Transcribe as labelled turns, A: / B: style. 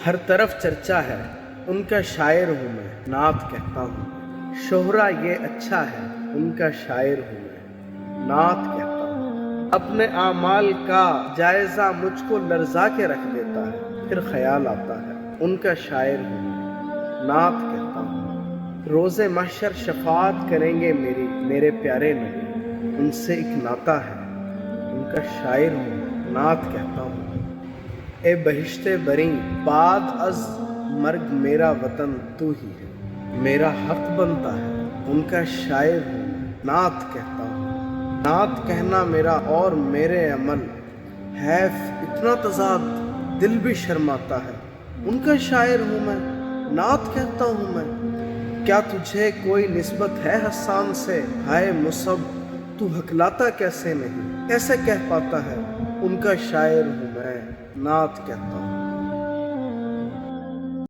A: ہر طرف چرچا ہے ان کا شاعر ہوں میں، نعت کہتا ہوں۔ شہرہ یہ اچھا ہے ان کا شاعر ہوں میں، نعت کہتا ہوں۔ اپنے اعمال کا جائزہ مجھ کو لرزا کے رکھ دیتا ہے، پھر خیال آتا ہے ان کا شاعر ہوں میں، نعت کہتا ہوں۔ روز محشر شفاعت کریں گے میری میرے پیارے نبی، ان سے ایک ناطہ ہے ان کا شاعر ہوں میں، نعت کہتا ہوں۔ اے بہشت بریں بعد از مرگ میرا وطن تو ہی ہے، میرا حق بنتا ہے ان کا شاعر ہوں میں، نعت کہتا ہوں۔ نعت کہنا میرا اور میرے عمل، حیف اتنا تضاد دل بھی شرماتا ہے ان کا شاعر ہوں میں، نعت کہتا ہوں میں۔ کیا تجھے کوئی نسبت ہے حسان سے؟ ہائے مصب تو ہکلاتا کیسے نہیں، کیسے کہہ پاتا ہے ان کا شاعر ہوں میں، نعت کہتا ہوں۔